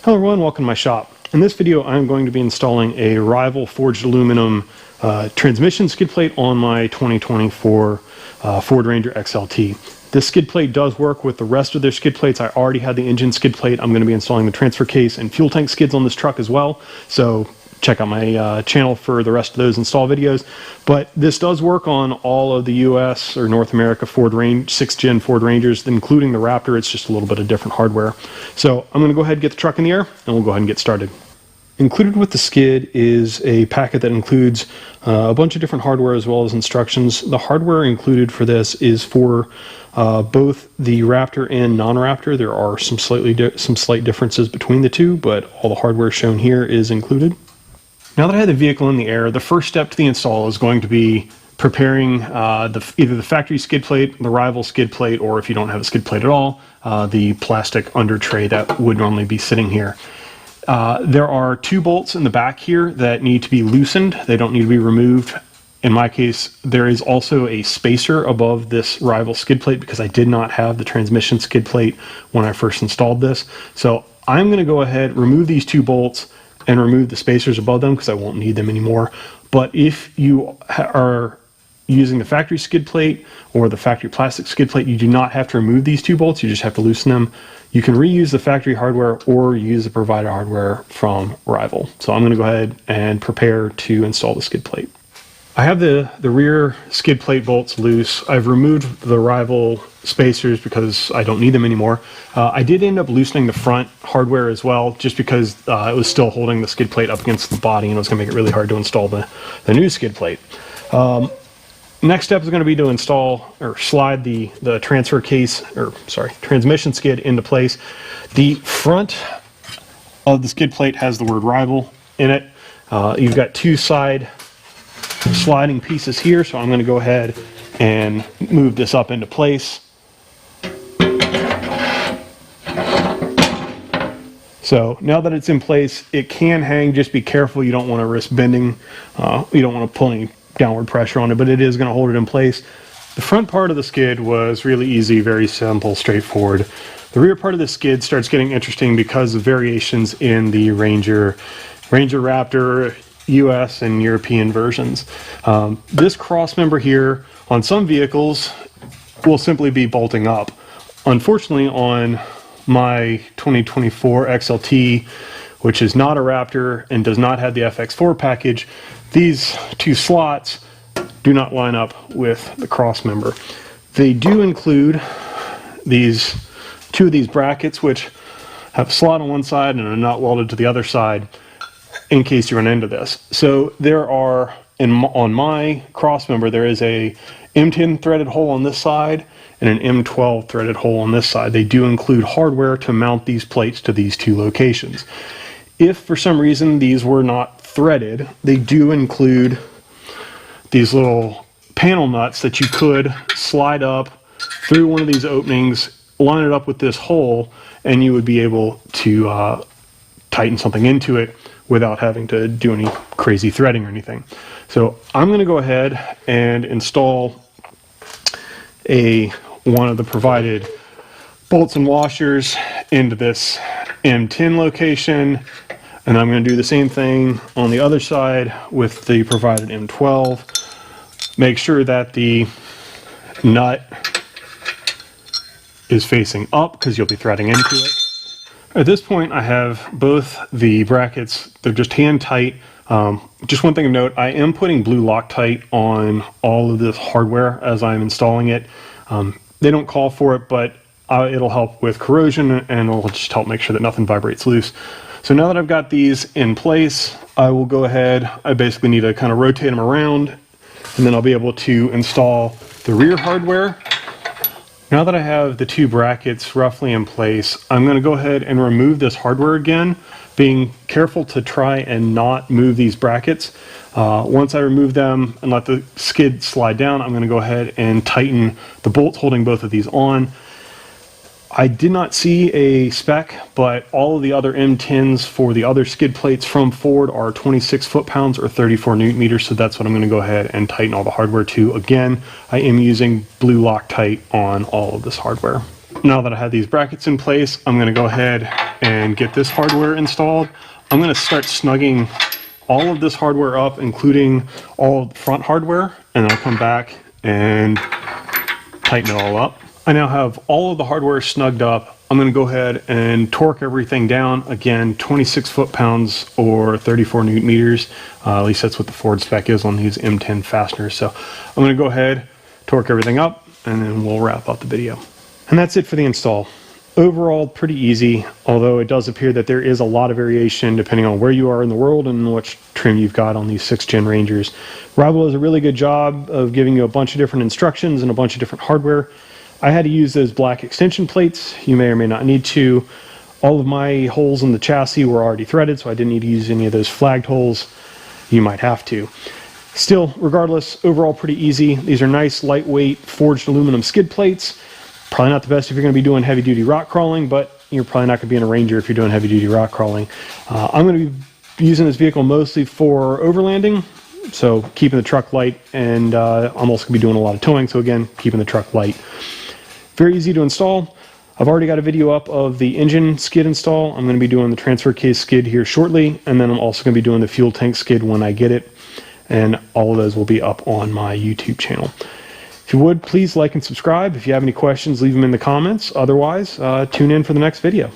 Hello everyone, welcome to my shop. In this video I'm going to be installing a rival forged aluminum transmission skid plate on my 2024 Ford Ranger XLT. This skid plate does work with the rest of their skid plates. I already had the engine skid plate. I'm going to be installing the transfer case and fuel tank skids on this truck as well. So check out my channel for the rest of those install videos. But this does work on all of the US or North America Ford Ranger 6th gen Ford Rangers, including the Raptor. It's just a little bit of different hardware. So I'm going to go ahead and get the truck in the air and we'll go ahead and get started. Included with the skid is a packet that includes a bunch of different hardware as well as instructions. The hardware included for this is for both the Raptor and non-Raptor. There are some slight differences between the two, but all the hardware shown here is included. Now that I have the vehicle in the air, the first step to the install is going to be preparing either the factory skid plate, the rival skid plate, or if you don't have a skid plate at all, the plastic under tray that would normally be sitting here. There are two bolts in the back here that need to be loosened. They don't need to be removed. In my case, there is also a spacer above this rival skid plate because I did not have the transmission skid plate when I first installed this. So I'm going to go ahead, remove these two bolts, and remove the spacers above them because I won't need them anymore. But if you are using the factory skid plate or the factory plastic skid plate, you do not have to remove these two bolts, you just have to loosen them. You can reuse the factory hardware or use the provided hardware from Rival. So I'm going to go ahead and prepare to install the skid plate. I have the rear skid plate bolts loose. I've removed the Rival spacers because I don't need them anymore. I did end up loosening the front hardware as well, just because it was still holding the skid plate up against the body and it was going to make it really hard to install the new skid plate. Next step is going to be to install or slide the transfer case, or sorry, transmission skid into place. The front of the skid plate has the word Rival in it. You've got two side sliding pieces here, so I'm going to go ahead and move this up into place. So now that it's in place, it can hang. Just be careful, you don't want to risk bending. You don't want to pull any downward pressure on it, but it is going to hold it in place. The front part of the skid was really easy, very simple, straightforward. The rear part of the skid starts getting interesting because of variations in the Ranger Raptor US and European versions. This cross member here on some vehicles will simply be bolting up. Unfortunately, on my 2024 XLT, which is not a Raptor and does not have the FX4 package, these two slots do not line up with the cross member. They do include two of these brackets, which have a slot on one side and a nut welded to the other side in case you run into this. So there are, on my cross member, there is a M10 threaded hole on this side and an M12 threaded hole on this side. They do include hardware to mount these plates to these two locations. If for some reason these were not threaded, they do include these little panel nuts that you could slide up through one of these openings, line it up with this hole, and you would be able to tighten something into it without having to do any crazy threading or anything. So I'm going to go ahead and install one of the provided bolts and washers into this M10 location, and I'm going to do the same thing on the other side with the provided M12. Make sure that the nut is facing up because you'll be threading into it. At this point, I have both the brackets. They're just hand tight. Just one thing of note, I am putting blue Loctite on all of this hardware as I'm installing it. They don't call for it, but it'll help with corrosion and it'll just help make sure that nothing vibrates loose. So now that I've got these in place, I will go ahead. I basically need to kind of rotate them around, and then I'll be able to install the rear hardware. Now that I have the two brackets roughly in place, I'm going to go ahead and remove this hardware again, being careful to try and not move these brackets. Once I remove them and let the skid slide down, I'm going to go ahead and tighten the bolts holding both of these on. I did not see a spec, but all of the other M10s for the other skid plates from Ford are 26 foot-pounds or 34 newton meters, so that's what I'm going to go ahead and tighten all the hardware to. Again, I am using blue Loctite on all of this hardware. Now that I have these brackets in place, I'm going to go ahead and get this hardware installed, I'm going to start snugging all of this hardware up, including all of the front hardware, and I'll come back and tighten it all up. I now have all of the hardware snugged up. I'm going to go ahead and torque everything down. Again, 26 foot-pounds or 34 newton meters. At least that's what the Ford spec is on these M10 fasteners. So I'm going to go ahead, torque everything up, and then we'll wrap up the video. And that's it for the install. Overall, pretty easy, although it does appear that there is a lot of variation depending on where you are in the world and which trim you've got on these 6th gen Rangers. Rival does a really good job of giving you a bunch of different instructions and a bunch of different hardware. I had to use those black extension plates. You may or may not need to. All of my holes in the chassis were already threaded, so I didn't need to use any of those flagged holes. You might have to. Still, regardless, overall pretty easy. These are nice, lightweight, forged aluminum skid plates. Probably not the best if you're going to be doing heavy-duty rock crawling, but you're probably not going to be in a Ranger if you're doing heavy-duty rock crawling. I'm going to be using this vehicle mostly for overlanding, so keeping the truck light, and I'm also going to be doing a lot of towing, so again, keeping the truck light. Very easy to install. I've already got a video up of the engine skid install. I'm going to be doing the transfer case skid here shortly, and then I'm also going to be doing the fuel tank skid when I get it, and all of those will be up on my YouTube channel. If you would, please like and subscribe. If you have any questions, leave them in the comments. Otherwise, tune in for the next video.